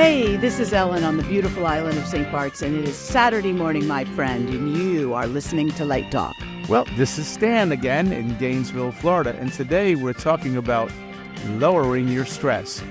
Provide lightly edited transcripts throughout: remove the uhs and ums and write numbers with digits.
Hey, this is Ellen on the beautiful island of St. Bart's, and it is Saturday morning, my friend, and you are listening to Light Talk. Well, this is Stan again in Gainesville, Florida, and today we're talking about lowering your stress,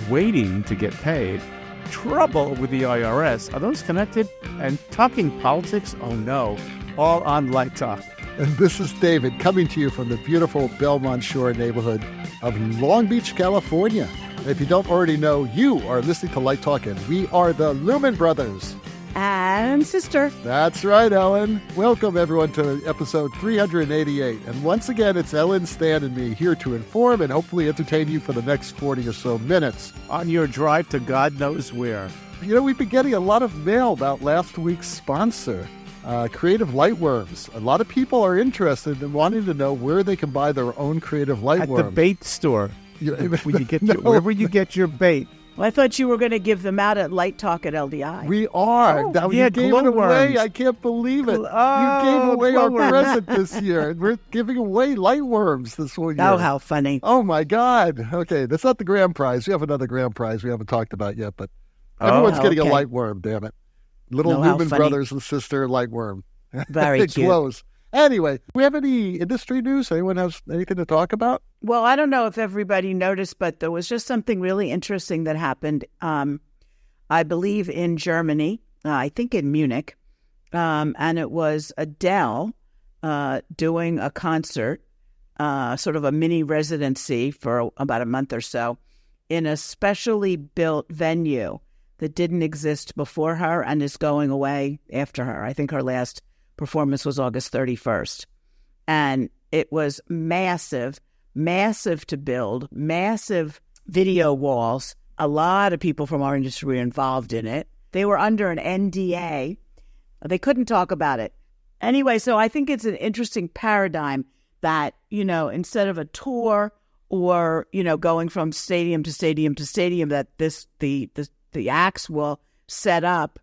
waiting to get paid, trouble with the IRS, are those connected, and talking politics, oh no, all on Light Talk. And this is David coming to you from the beautiful Belmont Shore neighborhood of Long Beach, California. And if you don't already know, you are listening to Light Talk, and we are the Lumen Brothers. And sister. That's right, Ellen. Welcome, everyone, to episode 388. And once again, it's Ellen, Stan, and me here to inform and hopefully entertain you for the next 40 or so minutes. On your drive to God knows where. You know, we've been getting a lot of mail about last week's sponsor, Creative Lightworms. A lot of people are interested in wanting to know where they can buy their own Creative Lightworm. At the bait store. Wherever you get your bait. Well, I thought you were going to give them out at Light Talk at LDI. We are. Now, yeah, you gave it away. I can't believe it. You gave away our present this year. And we're giving away lightworms this whole year. Oh, how funny. Oh, my God. Okay, that's not the grand prize. We have another grand prize we haven't talked about yet, but everyone's getting a lightworm, damn it. Little Lumen Brothers and sister lightworm. Very it cute. Glows. Anyway, do we have any industry news? Anyone has anything to talk about? Well, I don't know if everybody noticed, but there was just something really interesting that happened, I believe, in Germany, I think in Munich, and it was Adele doing a concert, sort of a mini residency for about a month or so, in a specially built venue that didn't exist before her and is going away after her. I think her last performance was August 31st. And it was massive to build, massive video walls. A lot of people from our industry were involved in it. They were under an NDA. They couldn't talk about it. Anyway, so I think it's an interesting paradigm that, you know, instead of a tour or, you know, going from stadium to stadium to stadium, that the acts will set up,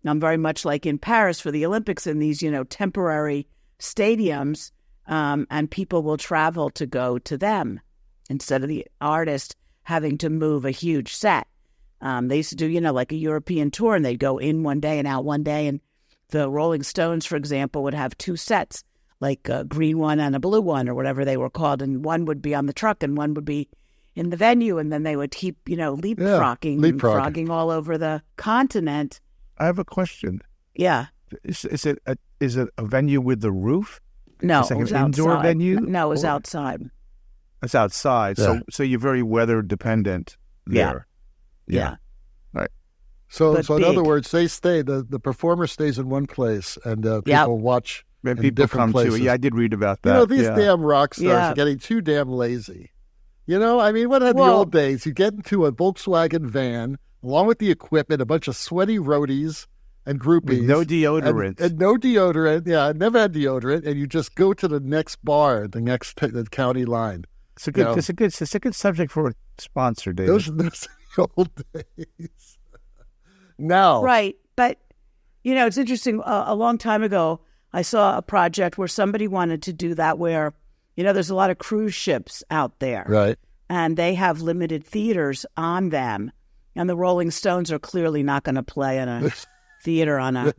very much like in Paris for the Olympics, in these, you know, temporary stadiums, and people will travel to go to them instead of the artist having to move a huge set. They used to do, you know, like a European tour, and they'd go in one day and out one day. And the Rolling Stones, for example, would have two sets, like a green one and a blue one, or whatever they were called. And one would be on the truck and one would be in the venue. And then they would keep, you know, leapfrogging all over the continent. I have a question. Yeah. Is it a venue with the roof? No, it's like it was an indoor outside. venue? No, it was outside. It's outside. Yeah. So you're very weather dependent there. Yeah. Right. So But in other big. words, they stay. The performer stays in one place, and people watch And in people different come places. to. Yeah, I did read about that. You know, these yeah. damn rock stars Yeah. are getting too damn lazy. You know, I mean, what had the old days? You get into a Volkswagen van, along with the equipment, a bunch of sweaty roadies and groupies. With no deodorant. And no deodorant. Yeah, I never had deodorant. And you just go to the next bar, the county line. It's a good subject for a sponsor, David. Those are the old days. Now. Right. But, you know, it's interesting. A long time ago, I saw a project where somebody wanted to do that where, you know, there's a lot of cruise ships out there. Right. And they have limited theaters on them. And the Rolling Stones are clearly not going to play in a theater on a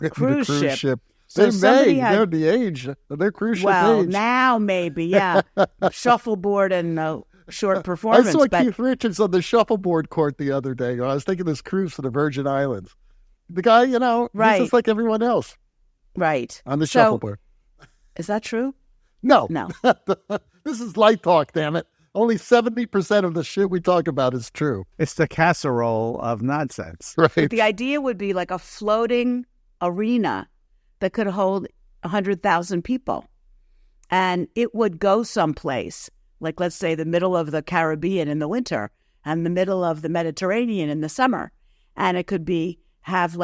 cruise ship. So somebody they're the age. They're cruise ship well, age. now maybe, yeah. Shuffleboard and short performance. I saw but Keith Richards on the shuffleboard court the other day. I was taking this cruise to the Virgin Islands. The guy, you know, Right. he's just like everyone else right. on the So, shuffleboard. Is that true? No. No. This is light talk, damn it. Only 70% of the shit we talk about is true. It's the casserole of nonsense. Right. The idea would be like a floating arena that could hold 100,000 people. And it would go someplace, like let's say the middle of the Caribbean in the winter and the middle of the Mediterranean in the summer. And it could have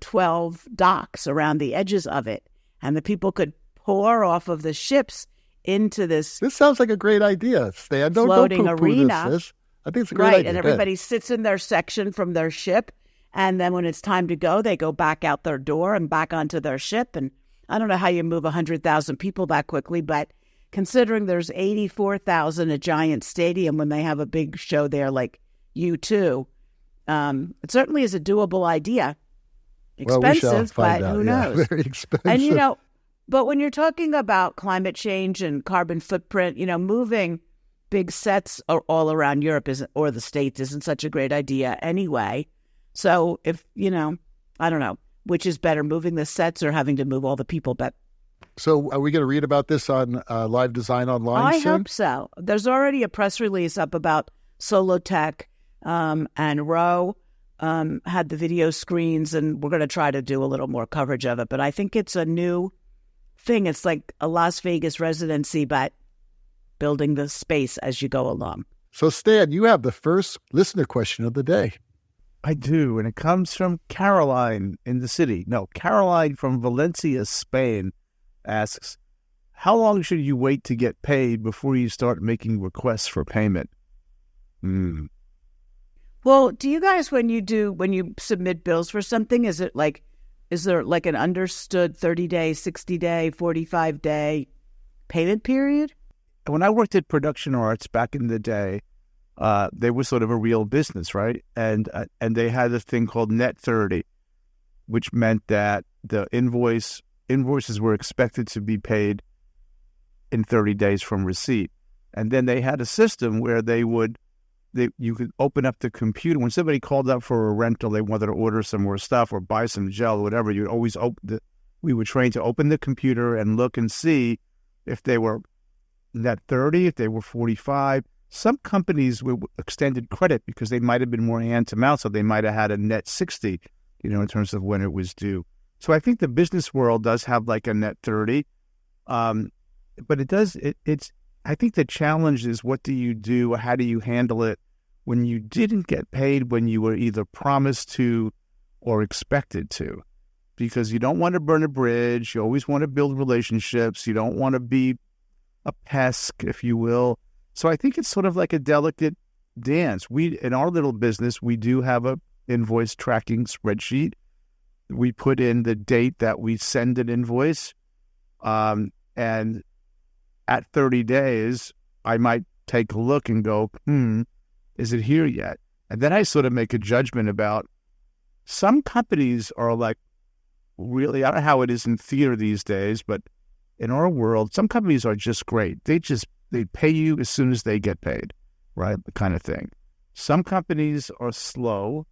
12 docks around the edges of it. And the people could pour off of the ships into this. This sounds like a great idea, Stan. Don't floating poo-poo arena. this. I think it's a great Right, idea. and everybody sits in their section from their ship. And then when it's time to go, they go back out their door and back onto their ship. And I don't know how you move 100,000 people that quickly, but considering there's 84,000 a giant stadium when they have a big show there like U2, It certainly is a doable idea. Well, we shall Expensive, find but out. who Yeah, knows? very expensive. And, but when you're talking about climate change and carbon footprint, moving big sets all around Europe or the States isn't such a great idea anyway. So if, I don't know, which is better, moving the sets or having to move all the people? But So are we going to read about this on Live Design Online I soon? hope so. There's already a press release up about Solotech, and Roe had the video screens, and we're going to try to do a little more coverage of it. But I think it's a new thing. It's like a Las Vegas residency, but building the space as you go along. So, Stan, you have the first listener question of the day. I do, and it comes from Caroline in the city. No, Caroline from Valencia, Spain, asks, how long should you wait to get paid before you start making requests for payment? Well, do you guys, when you submit bills for something, is there like an understood 30-day, 60-day, 45-day payment period? When I worked at Production Arts back in the day, they were sort of a real business, right? And they had this thing called Net 30, which meant that the invoices were expected to be paid in 30 days from receipt. And then they had a system where you could open up the computer. When somebody called up for a rental, they wanted to order some more stuff or buy some gel, whatever, you'd always we were trained to open the computer and look and see if they were Net 30, if they were 45. Some companies were extended credit because they might have been more hand to mouth, so they might have had a Net 60, in terms of when it was due. So I think the business world does have like a Net 30, but I think the challenge is, what do you do? How do you handle it when you didn't get paid when you were either promised to or expected to? Because you don't want to burn a bridge. You always want to build relationships. You don't want to be a pest, if you will. So I think it's sort of like a delicate dance. In our little business, we do have a invoice tracking spreadsheet. We put in the date that we send an invoice, and at 30 days, I might take a look and go, is it here yet? And then I sort of make a judgment about, some companies are like, really, I don't know how it is in theater these days, but in our world, some companies are just great. They pay you as soon as they get paid, right? The kind of thing. Some companies are slow.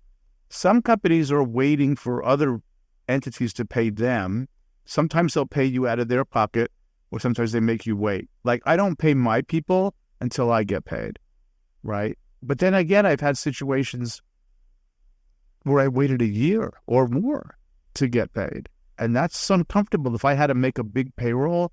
Some companies are waiting for other entities to pay them. Sometimes they'll pay you out of their pocket, or sometimes they make you wait. Like, I don't pay my people until I get paid, right? But then again, I've had situations where I waited a year or more to get paid. And that's uncomfortable. If I had to make a big payroll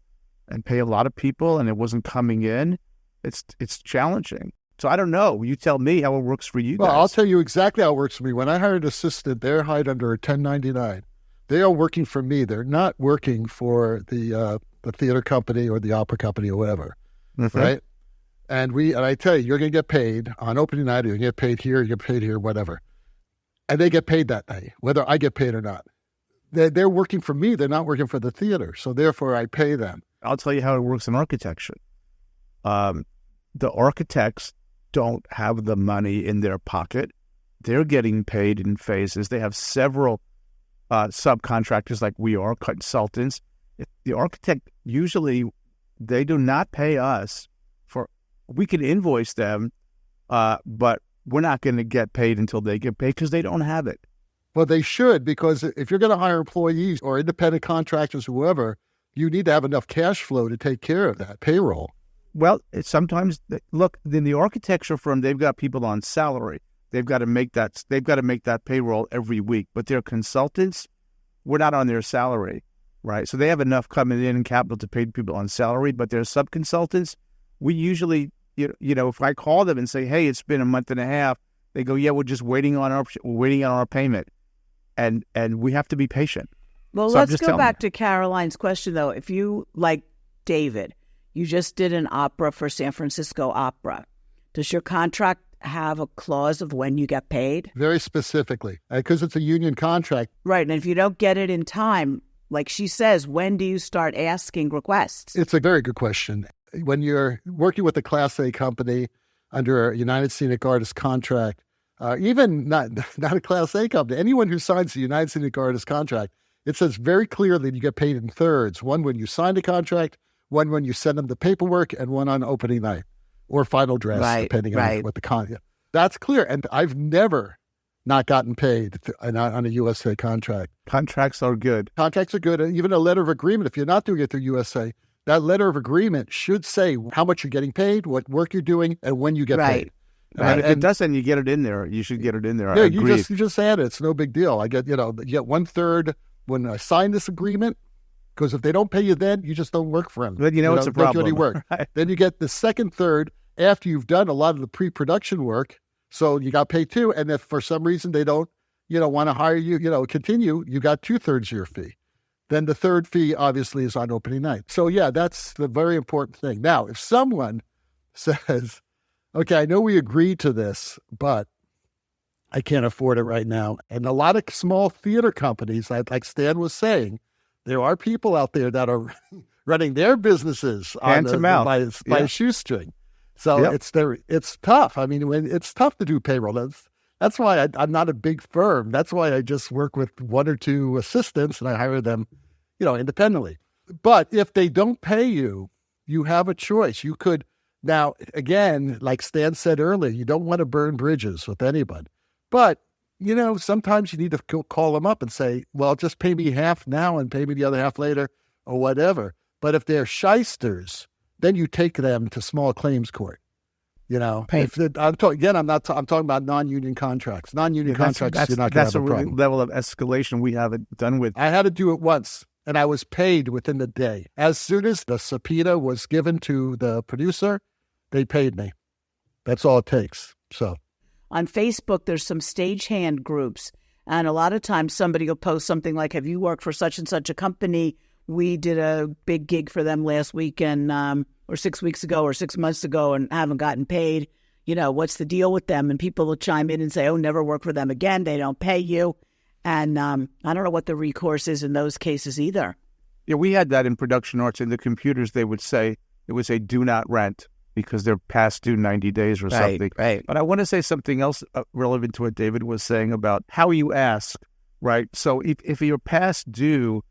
and pay a lot of people and it wasn't coming in, it's challenging. So I don't know. You tell me how it works for you guys. Well, I'll tell you exactly how it works for me. When I hired an assistant, they're hired under a 1099. They are working for me. They're not working for the theater company or the opera company or whatever, right? And I tell you, you're going to get paid on opening night, or you get paid here, you get paid here, whatever. And they get paid that day, whether I get paid or not. They're working for me. They're not working for the theater. So therefore, I pay them. I'll tell you how it works in architecture. The architects don't have the money in their pocket. They're getting paid in phases. They have several subcontractors like we are, consultants. The architect, usually, they do not pay us we can invoice them, but we're not going to get paid until they get paid because they don't have it. Well, they should, because if you're going to hire employees or independent contractors, whoever, you need to have enough cash flow to take care of that payroll. Well, sometimes, look, in the architecture firm, they've got people on salary. They've got to make that payroll every week. But their consultants, we're not on their salary, right? So they have enough coming in capital to pay people on salary. But their subconsultants, we usually, if I call them and say, hey, it's been a month and a half, they go, yeah, we're just waiting on our payment, and we have to be patient. Well, so let's go back to Caroline's question, though. If you, like David, you just did an opera for San Francisco Opera, does your contract have a clause of when you get paid? Very specifically, because it's a union contract. Right, and if you don't get it in time, like she says, when do you start asking requests? It's a very good question. When you're working with a Class A company under a United Scenic Artists contract, even not a Class A company, anyone who signs the United States Artist contract, it says very clearly you get paid in thirds. One when you sign the contract, one when you send them the paperwork, and one on opening night or final dress, depending on what the contract. That's clear. And I've never not gotten paid on a USA contract. Contracts are good. Contracts are good. And even a letter of agreement, if you're not doing it through USA, that letter of agreement should say how much you're getting paid, what work you're doing, and when you get paid. Right. If it doesn't, you get it in there. You should get it in there. Yeah, you just add it. It's no big deal. I get, you get 1/3 when I sign this agreement, because if they don't pay you then, you just don't work for them. Then it's a problem. Don't do any work. Right. Then you get the second third after you've done a lot of the pre-production work. So you got paid too. And if for some reason they don't, want to hire you, continue, you got 2/3 of your fee. Then the third fee obviously is on opening night. So yeah, that's the very important thing. Now, if someone says, okay, I know we agreed to this, but I can't afford it right now. And a lot of small theater companies, like Stan was saying, there are people out there that are running their businesses by a shoestring. So it's tough. I mean, it's tough to do payroll. That's why I'm not a big firm. That's why I just work with one or two assistants and I hire them, independently. But if they don't pay you, you have a choice. You could, now, again, like Stan said earlier, you don't want to burn bridges with anybody. But, sometimes you need to call them up and say, well, just pay me half now and pay me the other half later or whatever. But if they're shysters, then you take them to small claims court. I'm talking about non-union contracts. Non-union contracts, you're not going to have a problem. That's a level of escalation we haven't done with. I had to do it once, and I was paid within the day. As soon as the subpoena was given to the producer, they paid me. That's all it takes. So on Facebook, there's some stagehand groups, and a lot of times somebody will post something like, have you worked for such and such a company? We did a big gig for them last weekend, or 6 weeks ago or 6 months ago, and haven't gotten paid. What's the deal with them? And people will chime in and say, oh, never work for them again. They don't pay you. And I don't know what the recourse is in those cases either. Yeah, we had that in production arts. In the computers, it would say do not rent because they're past due 90 days or something. Right. But I want to say something else relevant to what David was saying about how you ask, right? So if you're past due,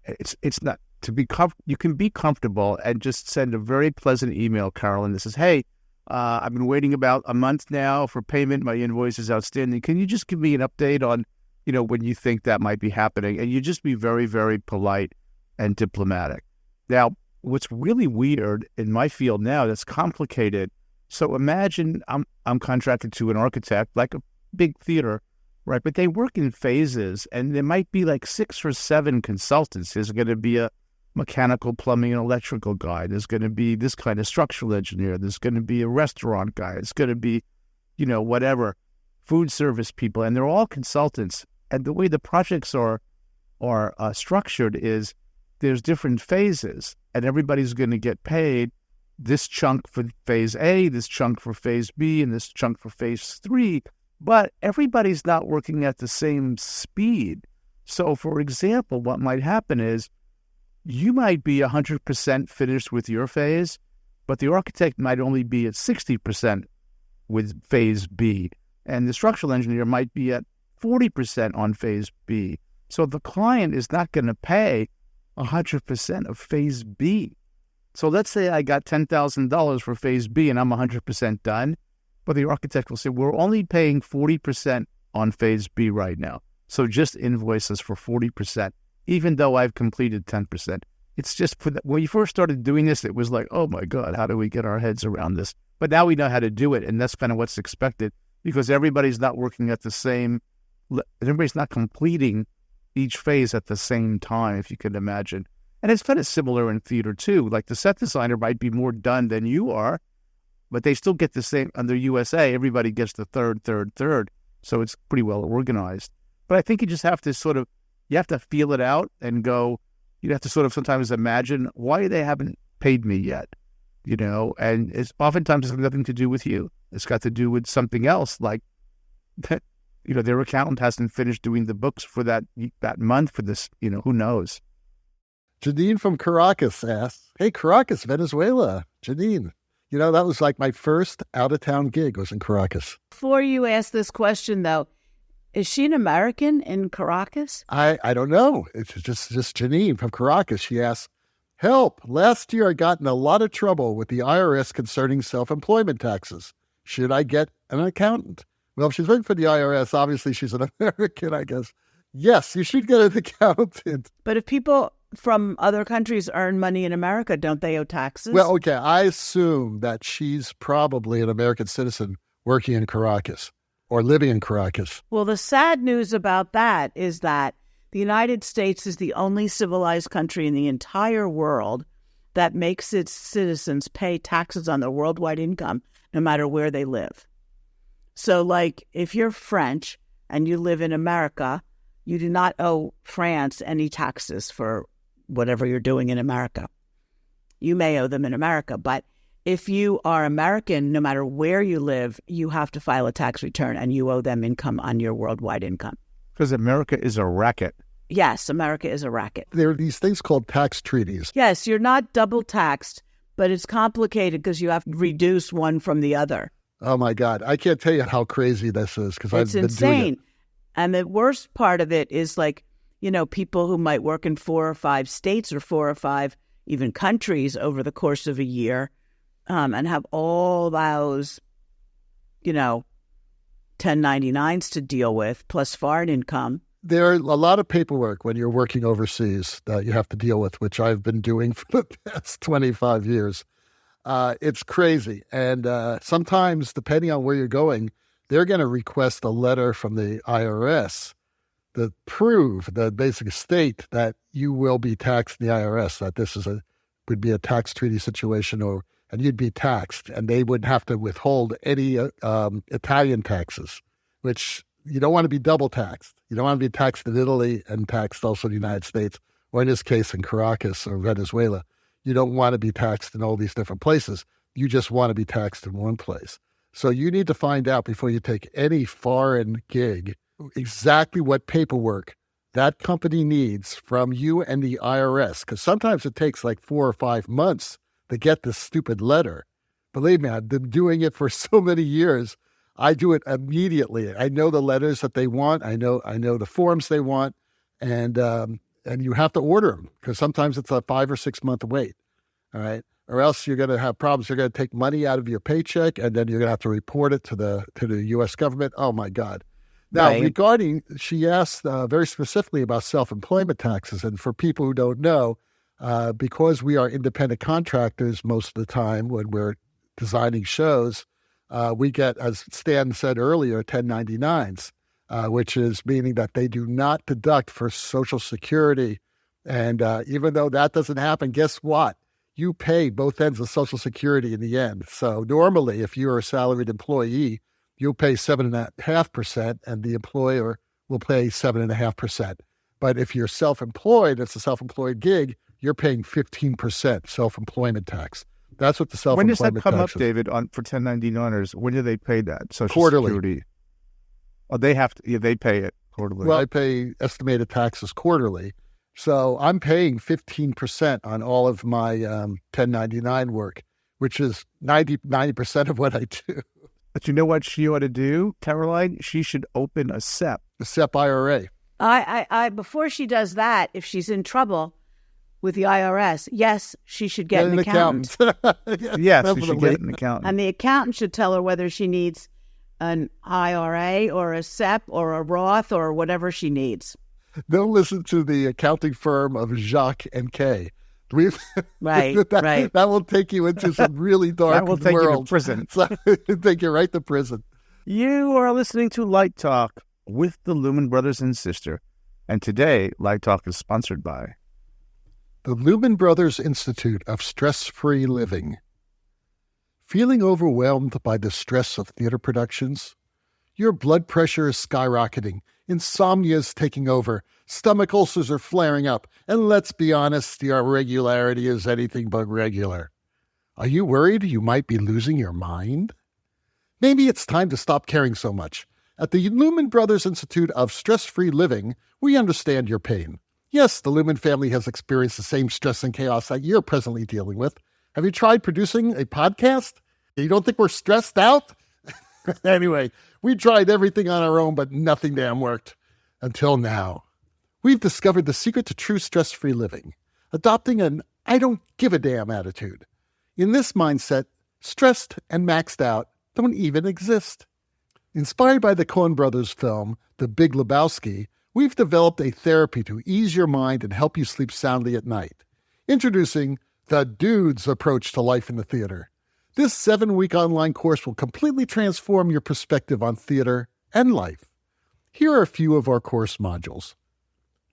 it's not to be you can be comfortable and just send a very pleasant email, Carolyn, that says, hey, I've been waiting about a month now for payment. My invoice is outstanding. Can you just give me an update on, when you think that might be happening? And you just be very, very polite and diplomatic. Now, what's really weird in my field now that's complicated. So imagine I'm contracted to an architect, like a big theater, right? But they work in phases, and there might be like 6 or 7 consultants. There's going to be a mechanical, plumbing, and electrical guy. There's going to be this kind of structural engineer. There's going to be a restaurant guy. It's going to be, whatever, food service people, and they're all consultants. And the way the projects are structured is there's different phases, and everybody's going to get paid this chunk for phase A, this chunk for phase B, and this chunk for phase 3. But everybody's not working at the same speed. So, for example, what might happen is you might be 100% finished with your phase, but the architect might only be at 60% with phase B, and the structural engineer might be at 40% on phase B. So the client is not going to pay 100% of phase B. So let's say I got $10,000 for phase B and I'm 100% done, but the architect will say, we're only paying 40% on phase B right now. So just invoice us for 40%. Even though I've completed 10%. It's just when you first started doing this, it was like, oh my God, how do we get our heads around this? But now we know how to do it, and that's kind of what's expected because everybody's not working at the same, everybody's not completing each phase at the same time, if you can imagine. And it's kind of similar in theater too. Like the set designer might be more done than you are, but they still get the same, under USA, everybody gets the third. So it's pretty well organized. But I think you just have to you have to feel it out and go, you have to sort of sometimes imagine why they haven't paid me yet, and it's oftentimes it's nothing to do with you. It's got to do with something else, like, their accountant hasn't finished doing the books for that month for this, who knows. Janine from Caracas asks, hey, Caracas, Venezuela. Janine, That was like my first out-of-town gig was in Caracas. Before you ask this question, though, is she an American in Caracas? I don't know. It's just Janine from Caracas. She asks, help. Last year I got in a lot of trouble with the IRS concerning self-employment taxes. Should I get an accountant? Well, if she's working for the IRS, obviously she's an American, I guess. Yes, you should get an accountant. But if people from other countries earn money in America, don't they owe taxes? Well, okay, I assume that she's probably an American citizen working in Caracas or living in Caracas. Well, the sad news about that is that the United States is the only civilized country in the entire world that makes its citizens pay taxes on their worldwide income, no matter where they live. So, like, if you're French and you live in America, you do not owe France any taxes for whatever you're doing in America. You may owe them in America, but if you are American, no matter where you live, you have to file a tax return and you owe them income on your worldwide income. Because America is a racket. Yes, America is a racket. There are these things called tax treaties. Yes, you're not double taxed, but it's complicated because you have to reduce one from the other. Oh, my God. I can't tell you how crazy this is because I've been insane. doing it. And the worst part of it is like, people who might work in 4 or 5 states or 4 or 5 even countries over the course of a year and have all those, 1099s to deal with, plus foreign income. There are a lot of paperwork when you're working overseas that you have to deal with, which I've been doing for the past 25 years. It's crazy. And sometimes, depending on where you're going, they're going to request a letter from the IRS that prove the basic state that you will be taxed in the IRS, that this would be a tax treaty situation, and you'd be taxed, and they wouldn't have to withhold any Italian taxes, which you don't want to be double taxed. You don't want to be taxed in Italy and taxed also in the United States, or in this case in Caracas or Venezuela. You don't want to be taxed in all these different places. You just want to be taxed in one place. So you need to find out before you take any foreign gig exactly what paperwork that company needs from you and the IRS, because sometimes it takes like 4 or 5 months to get this stupid letter. Believe me, I've been doing it for so many years. I do it immediately. I know the letters that they want. I know the forms they want, and you have to order them because sometimes it's a 5 or 6 month wait. All right. Or else you're going to have problems. You're going to take money out of your paycheck, and then you're going to have to report it to the U.S. government. Oh, my God. Now, Right. She asked very specifically about self-employment taxes. And for people who don't know, because we are independent contractors most of the time when we're designing shows, we get, as Stan said earlier, 1099s, which is meaning that they do not deduct for Social Security. And even though that doesn't happen, guess what? You pay both ends of Social Security in the end. So normally, if you're a salaried employee, you'll pay 7.5%, and the employer will pay 7.5%. But if you're self-employed, it's a self-employed gig, you're paying 15% self-employment tax. That's what the When does self-employment that come up, tax is. David, for 1099ers? When do they pay that? Social Quarterly. Security. Oh, they have to. Yeah, they pay it quarterly. Well, I pay estimated taxes quarterly. So I'm paying 15% on all of my 1099 work, which is 90% of what I do. But you know what she ought to do, Caroline? She should open a SEP. The SEP IRA. I before she does that, if she's in trouble with the IRS, yes, she should get an accountant. Yes, she should definitely. get an accountant. And the accountant should tell her whether she needs an IRA or a SEP or a Roth or whatever she needs. Don't listen to the accounting firm of Jacques and Kaye. Right, right. That will take you into some really dark That will take you to world. prison. So, take you right to prison. You are listening to Light Talk with the Lumen Brothers and Sister. And today, Light Talk is sponsored by The Lumen Brothers Institute of Stress-Free Living. Feeling overwhelmed by the stress of theater productions? Your blood pressure is skyrocketing, insomnia is taking over, stomach ulcers are flaring up, and let's be honest, your irregularity is anything but regular. Are you worried you might be losing your mind? Maybe it's time to stop caring so much. At the Lumen Brothers Institute of Stress-Free Living, we understand your pain. Yes, the Lumen family has experienced the same stress and chaos that you're presently dealing with. Have you tried producing a podcast? You don't think we're stressed out? Anyway, we tried everything on our own, but nothing damn worked. Until now. We've discovered the secret to true stress-free living, adopting an I don't give a damn attitude. In this mindset, stressed and maxed out don't even exist. Inspired by the Coen Brothers film, The Big Lebowski, we've developed a therapy to ease your mind and help you sleep soundly at night. Introducing the Dude's Approach to Life in the Theater. This 7-week online course will completely transform your perspective on theater and life. Here are a few of our course modules.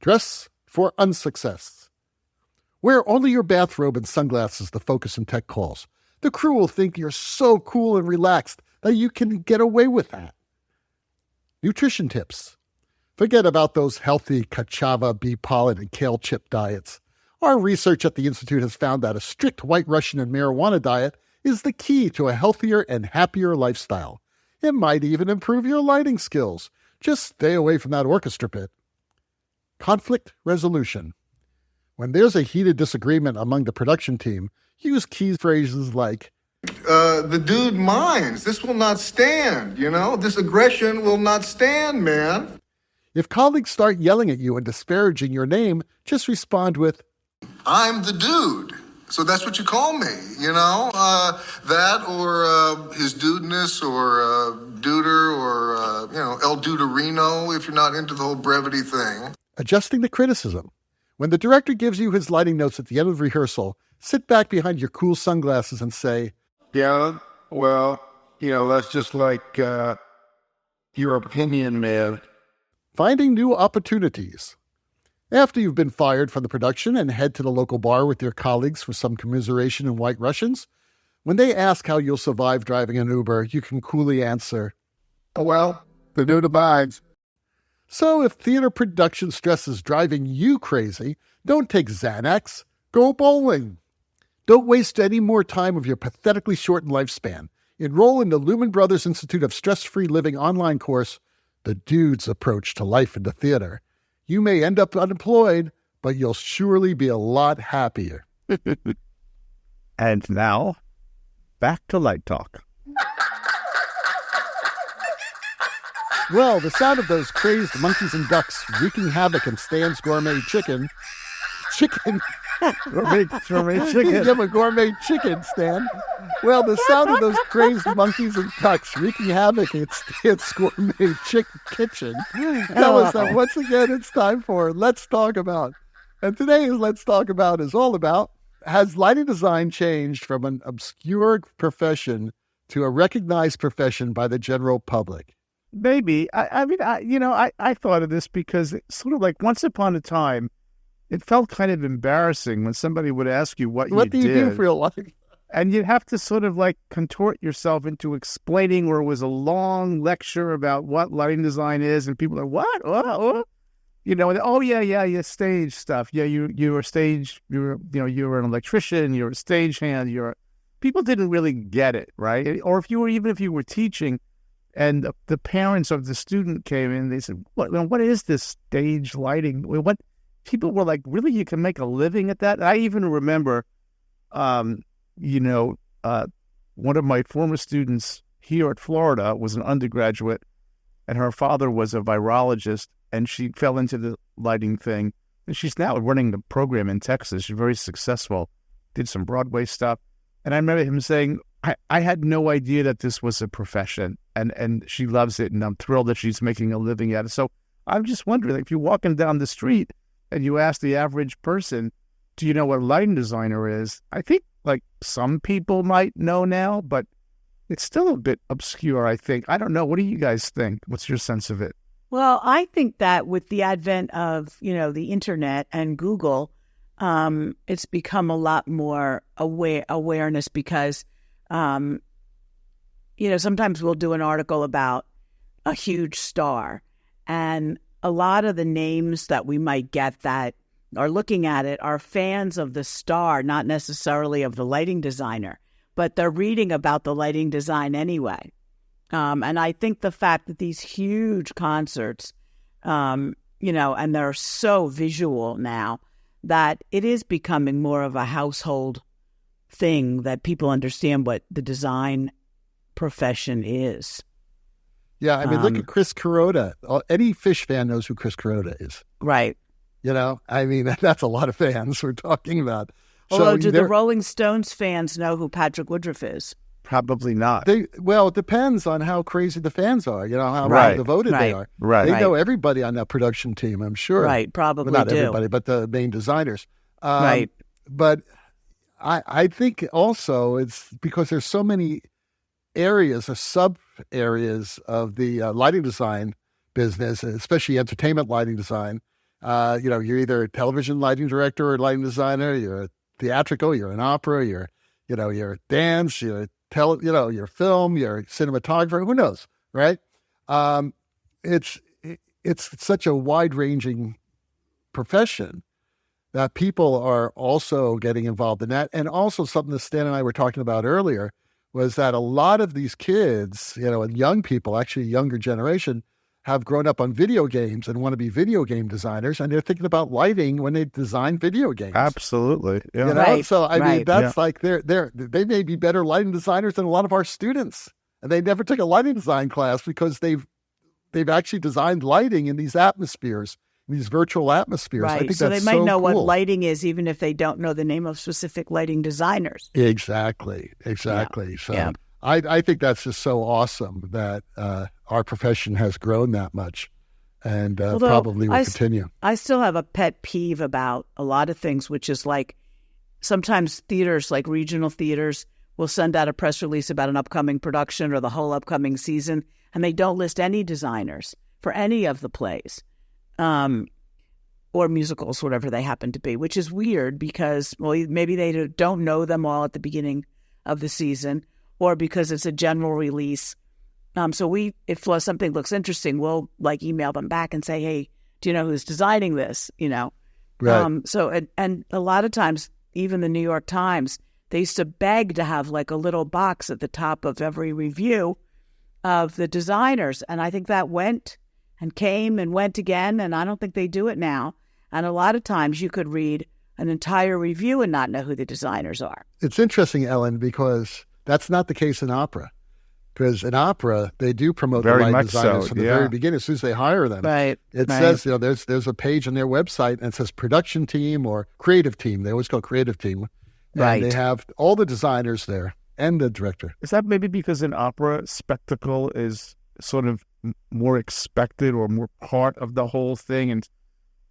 Dress for unsuccess. Wear only your bathrobe and sunglasses the focus and tech calls. The crew will think you're so cool and relaxed that you can get away with that. Nutrition tips. Forget about those healthy cassava, bee pollen, and kale chip diets. Our research at the Institute has found that a strict White Russian and marijuana diet is the key to a healthier and happier lifestyle. It might even improve your lighting skills. Just stay away from that orchestra pit. Conflict resolution. When there's a heated disagreement among the production team, use key phrases like, the dude minds. This will not stand, This aggression will not stand, man. If colleagues start yelling at you and disparaging your name, just respond with, I'm the dude. So that's what you call me, that or his dudeness or duder or, El Duderino if you're not into the whole brevity thing. Adjusting the criticism. When the director gives you his lighting notes at the end of rehearsal, sit back behind your cool sunglasses and say, yeah, well, that's just like your opinion, man. Finding new opportunities. After you've been fired from the production and head to the local bar with your colleagues for some commiseration in White Russians, when they ask how you'll survive driving an Uber, you can coolly answer, oh, well, the dude abides. So if theater production stress is driving you crazy, don't take Xanax. Go bowling. Don't waste any more time of your pathetically shortened lifespan. Enroll in the Lumen Brothers Institute of Stress-Free Living online course, The Dude's Approach to Life in the Theater. You may end up unemployed, but you'll surely be a lot happier. And now, back to Light Talk. Well, the sound of those crazed monkeys and ducks wreaking havoc in Stan's gourmet chicken. Gourmet chicken. You have a gourmet chicken, Stan. Well, the sound of those crazed monkeys and ducks wreaking havoc in Stan's gourmet kitchen. That was once again, it's time for Let's Talk About. And today's Let's Talk About is all about, has lighting design changed from an obscure profession to a recognized profession by the general public? Maybe. I thought of this because it's sort of like once upon a time, it felt kind of embarrassing when somebody would ask you what you did. What do you do for your life? And you'd have to sort of like contort yourself into explaining, where it was a long lecture about what lighting design is, and people are, what? Oh, yeah, stage stuff. Yeah, you were stage, you were an electrician, you're a stagehand, people didn't really get it, right? Or if you were teaching, and the parents of the student came in, they said, what is this stage lighting? What? People were like, really, you can make a living at that? And I even remember, one of my former students here at Florida was an undergraduate, and her father was a virologist, and she fell into the lighting thing. And she's now running the program in Texas. She's very successful, did some Broadway stuff. And I remember him saying, I had no idea that this was a profession, and she loves it, and I'm thrilled that she's making a living at it. So I'm just wondering, if you're walking down the street and you ask the average person, do you know what a lighting designer is? I think like some people might know now, but it's still a bit obscure, I think. I don't know. What do you guys think? What's your sense of it? Well, I think that with the advent of, the internet and Google, it's become a lot more awareness because, sometimes we'll do an article about a huge star, and a lot of the names that we might get that are looking at it are fans of the star, not necessarily of the lighting designer, but they're reading about the lighting design anyway. And I think the fact that these huge concerts, and they're so visual now, that it is becoming more of a household thing that people understand what the design profession is. Yeah, I mean, look at Chris Kuroda. Any Fish fan knows who Chris Kuroda is. Right. You know, I mean, that's a lot of fans we're talking about. Although, do the Rolling Stones fans know who Patrick Woodruff is? Probably not. Well, it depends on how crazy the fans are, you know, how devoted they are. Right. They know everybody on that production team, I'm sure. Right, probably well, not do. everybody, but the main designers. Right. But I think also it's because there's so many areas or sub-areas of the lighting design business, especially entertainment lighting design. You know, you're either a television lighting director or lighting designer, you're a theatrical, you're an opera, you're dance, you're film, you're a cinematographer, who knows, right? It's such a wide-ranging profession that people are also getting involved in that. And also something that Stan and I were talking about earlier was that a lot of these kids, you know, and young people, actually younger generation, have grown up on video games and want to be video game designers, and they're thinking about lighting when they design video games. Absolutely. Yeah. You know? Right. So I mean, that's like they may be better lighting designers than a lot of our students. And they never took a lighting design class because they've actually designed lighting in these atmospheres, these virtual atmospheres. Right. I think so that's they might know cool. what lighting is, even if they don't know the name of specific lighting designers. Exactly. Yeah. So Yeah. I think that's just so awesome that our profession has grown that much, and probably will continue. I still have a pet peeve about a lot of things, which is like sometimes theaters, like regional theaters, will send out a press release about an upcoming production or the whole upcoming season, and they don't list any designers for any of the plays or musicals, whatever they happen to be, which is weird because, well, maybe they don't know them all at the beginning of the season, or because it's a general release. So if something looks interesting, we'll like email them back and say, hey, do you know who's designing this? You know? Right. So and a lot of times, even the New York Times, they used to beg to have like a little box at the top of every review of the designers. And I think that went and came and went again. And I don't think they do it now. And a lot of times you could read an entire review and not know who the designers are. It's interesting, Ellen, because that's not the case in opera. Because in opera, they do promote the light designers from the very beginning. As soon as they hire them, it says, you know, there's a page on their website and it says production team or creative team. They always call creative team. And they have all the designers there and the director. Is that maybe because in opera, spectacle is sort of more expected or more part of the whole thing, and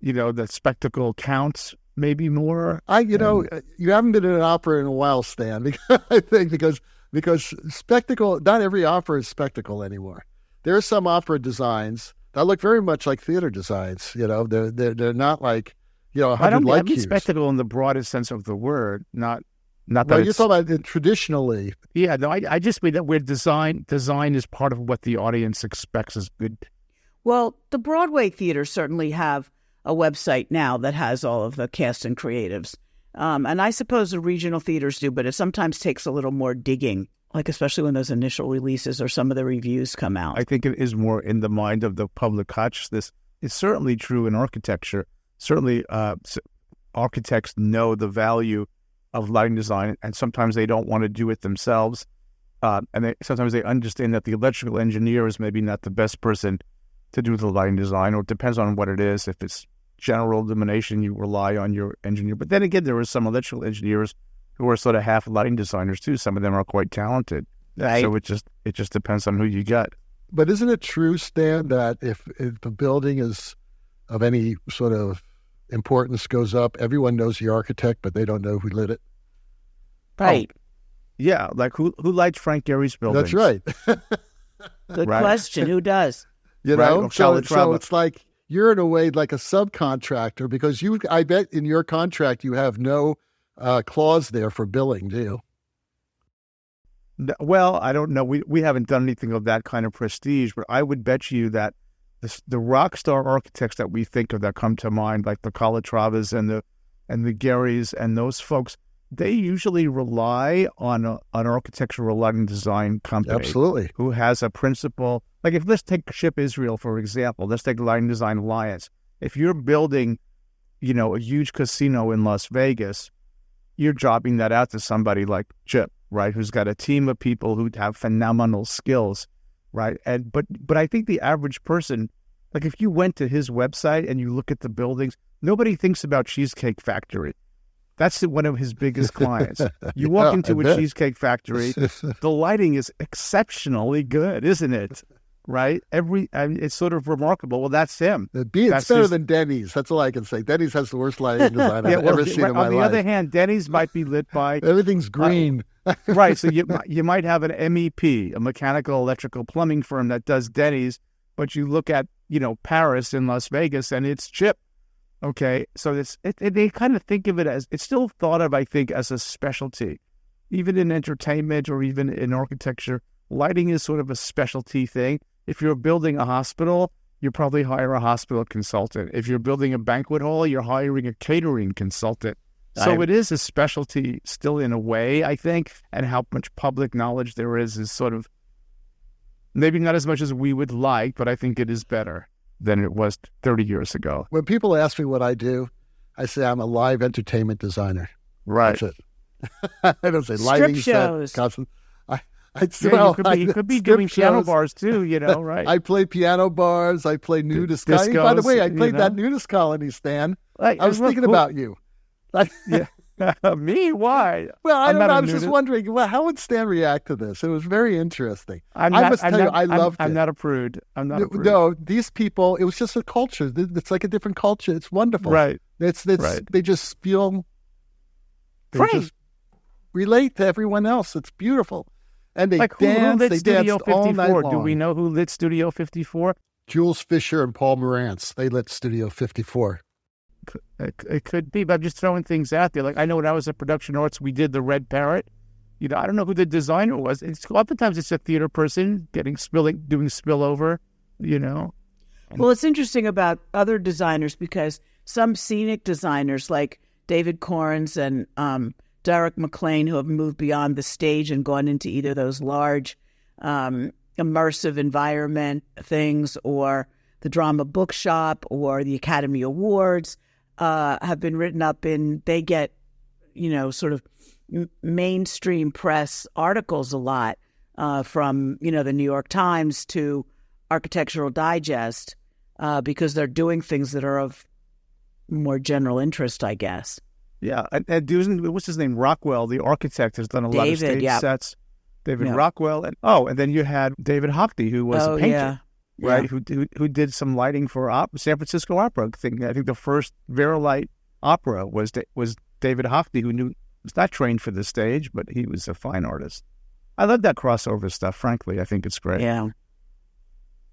you know the spectacle counts maybe more? You haven't been in an opera in a while, Stan. I think because spectacle, not every opera is spectacle anymore. There are some opera designs that look very much like theater designs. You know, they're not like, you know, 100 light cues. I mean spectacle in the broadest sense of the word, not that. Well, you're talking about it traditionally. Yeah, no, I just mean that where design is part of what the audience expects is good. Well, the Broadway theaters certainly have a website now that has all of the cast and creatives. And I suppose the regional theaters do, but it sometimes takes a little more digging, like especially when those initial releases or some of the reviews come out. I think it is more in the mind of the public consciousness. It's certainly true in architecture. Certainly architects know the value of lighting design, and sometimes they don't want to do it themselves. And sometimes they understand that the electrical engineer is maybe not the best person to do the lighting design, or it depends on what it is. If it's general illumination, you rely on your engineer. But then again, there are some electrical engineers who are sort of half lighting designers too. Some of them are quite talented. Right. So it just depends on who you get. But isn't it true, Stan, that if the building is of any sort of importance goes up, everyone knows the architect, but they don't know who lit it? Right. Yeah, like who lights Frank Gehry's building? That's right. Good question. Who does? You Right, know, or so Calatrava. it's like you're in a way like a subcontractor because I bet in your contract you have no clause there for billing, do you? Well, I don't know. We haven't done anything of that kind of prestige, but I would bet you that the rock star architects that we think of that come to mind, like the Calatravas and the Gehrys and those folks, they usually rely on an architectural lighting design company. Absolutely. Who has a principle. Like let's take Ship Israel, for example. Let's take Lighting Design Alliance. If you're building, you know, a huge casino in Las Vegas, you're jobbing that out to somebody like Chip, right, who's got a team of people who have phenomenal skills, right? And but I think the average person, like if you went to his website and you look at the buildings, nobody thinks about Cheesecake Factory. That's one of his biggest clients. You walk into a Cheesecake Factory, the lighting is exceptionally good, isn't it? Right? It's sort of remarkable. Well, that's him. It's better than Denny's. That's all I can say. Denny's has the worst lighting design I've ever seen in my life. On the other hand, Denny's might be lit by... Everything's green. Right. So you might have an MEP, a mechanical, electrical, plumbing firm that does Denny's, but you look at, Paris and Las Vegas and it's Chip. Okay, so they kind of think of it as, it's still thought of, I think, as a specialty. Even in entertainment or even in architecture, lighting is sort of a specialty thing. If you're building a hospital, you probably hire a hospital consultant. If you're building a banquet hall, you're hiring a catering consultant. So it is a specialty still in a way, I think, and how much public knowledge there is sort of, maybe not as much as we would like, but I think it is better than it was 30 years ago. When people ask me what I do, I say I'm a live entertainment designer. Right. That's it. I don't say lighting shows. You could be doing piano bars too, right? I play piano bars. I play nudist colony. By the way, I played that nudist colony, Stan. I was thinking about you. Yeah. Me? Why? Well, I don't know. I was just wondering, how would Stan react to this? It was very interesting. I must tell you, I loved it. I'm not a prude. No, these people, it was just a culture. It's like a different culture. It's wonderful. Right. Right. They just feel... They free. Just relate to everyone else. It's beautiful. And they like dance. Who lit they Studio danced all night 54? long. Do we know who lit Studio 54? Jules Fisher and Paul Morantz. They lit Studio 54. It could be, but I'm just throwing things out there. Like, I know when I was at Production Arts, we did the Red Parrot. I don't know who the designer was. Oftentimes it's a theater person doing spillover, Well, it's interesting about other designers because some scenic designers like David Corns and Derek McLean, who have moved beyond the stage and gone into either those large immersive environment things or the Drama Bookshop or the Academy Awards, have been written up in, they get, sort of mainstream press articles a lot from, the New York Times to Architectural Digest because they're doing things that are of more general interest, I guess. Yeah. And what's his name? Rockwell, the architect, has done a lot of stage sets. David Rockwell. And then you had David Hockney, who was a painter. Yeah. Right, who did some lighting for San Francisco Opera thing. I think the first Verilight opera was David Hockney, who was not trained for the stage, but he was a fine artist. I love that crossover stuff, frankly. I think it's great. Yeah.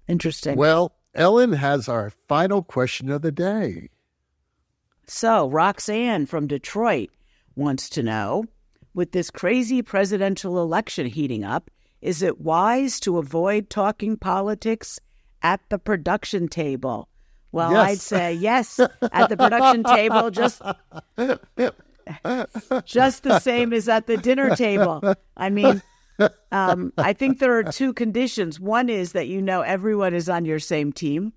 Interesting. Well, Ellen has our final question of the day. So, Roxanne from Detroit wants to know, with this crazy presidential election heating up, is it wise to avoid talking politics at the production table? Well, yes. I'd say yes, at the production table, just the same as at the dinner table. I mean, I think there are two conditions. One is that everyone is on your same team.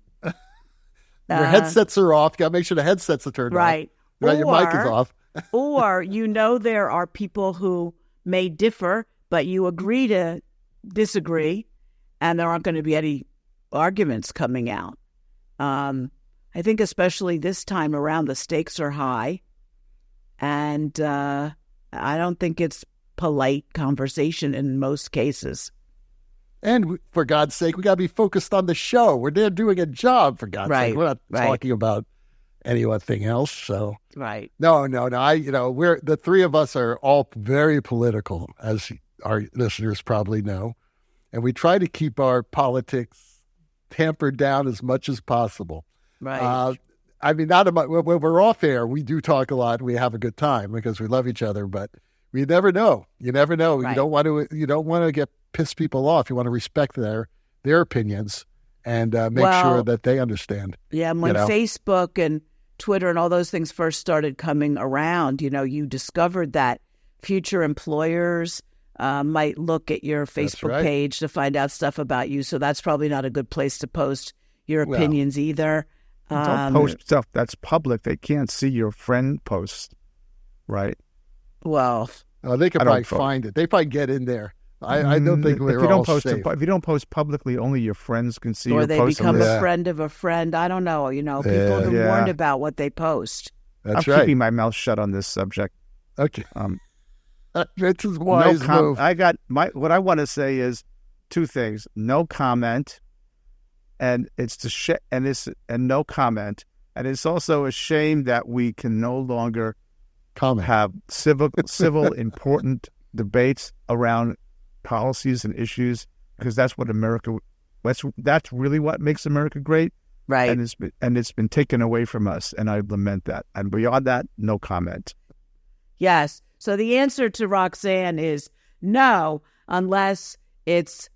Your headsets are off. You got to make sure the headsets are turned off. Right, your mic is off. Or, there are people who may differ, but you agree to disagree, and there aren't going to be any arguments coming out. I think especially this time around, the stakes are high, and I don't think it's polite conversation in most cases. And for God's sake, we got to be focused on the show. We're there doing a job, for God's sake. We're not talking about anything else. So No. We're the three of us are all very political, as our listeners probably know, and we try to keep our politics tampered down as much as possible. Right. When we're off air, we do talk a lot. And we have a good time because we love each other, but we never know. You never know. Right. You don't want to get piss people off. You want to respect their opinions and make sure that they understand. Yeah, when Facebook and Twitter and all those things first started coming around, you discovered that future employers might look at your Facebook page to find out stuff about you. So that's probably not a good place to post your opinions either. Don't post stuff that's public. They can't see your friend post, right? Well, They could I don't probably vote. find it. They probably get in there. I don't think we're if you don't all post safe. if you don't post publicly, only your friends can see or your they post. become Yeah. a friend of a friend. I don't know. People have been Yeah. warned about what they post. That's I'm right. keeping my mouth shut on this subject. Okay. Um, This is wise move. I got what I want to say is two things: no comment, and and no comment, and it's also a shame that we can no longer Comment. have civil important debates around policies and issues, because that's what America. That's really what makes America great, Right. and it's been taken away from us, and I lament that. And beyond that, no comment. Yes. So the answer to Roxanne is no, unless it's,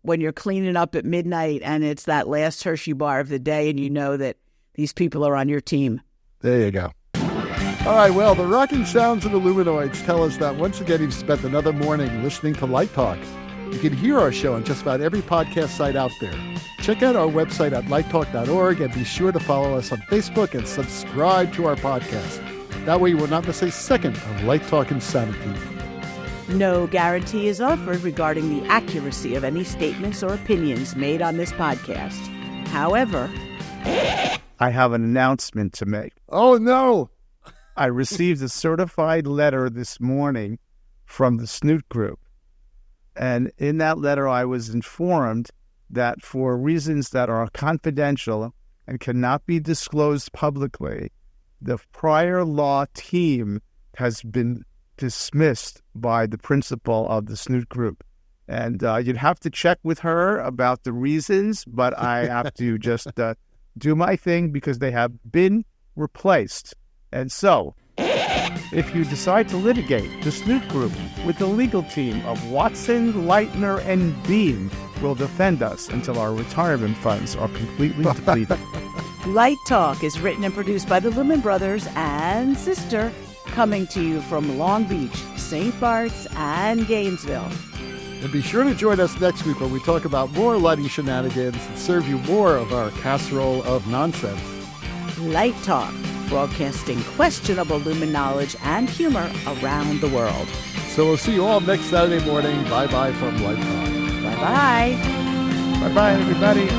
when you're cleaning up at midnight and it's that last Hershey bar of the day and you know that these people are on your team. There you go. All right, well, the rocking sounds of the Luminoids tell us that once again you've spent another morning listening to Light Talk. You can hear our show on just about every podcast site out there. Check out our website at lighttalk.org and be sure to follow us on Facebook and subscribe to our podcast. That way you will not miss a second of Light Talk Insanity. No guarantee is offered regarding the accuracy of any statements or opinions made on this podcast. However, I have an announcement to make. Oh, no. I received a certified letter this morning from the Nude group. And in that letter, I was informed that for reasons that are confidential and cannot be disclosed publicly, the prior law team has been dismissed by the principal of the Nude group. And you'd have to check with her about the reasons, but I have to just do my thing because they have been replaced. And so, if you decide to litigate, the Nude group with the legal team of Watson, Leitner, and Beam will defend us until our retirement funds are completely depleted. Light Talk is written and produced by the Lumen Brothers and Sister, coming to you from Long Beach, St. Bart's, and Gainesville. And be sure to join us next week when we talk about more lighting shenanigans and serve you more of our casserole of nonsense. Light Talk, broadcasting questionable Lumen knowledge and humor around the world. So we'll see you all next Saturday morning. Bye-bye from Light Talk. Bye-bye. Bye-bye, everybody.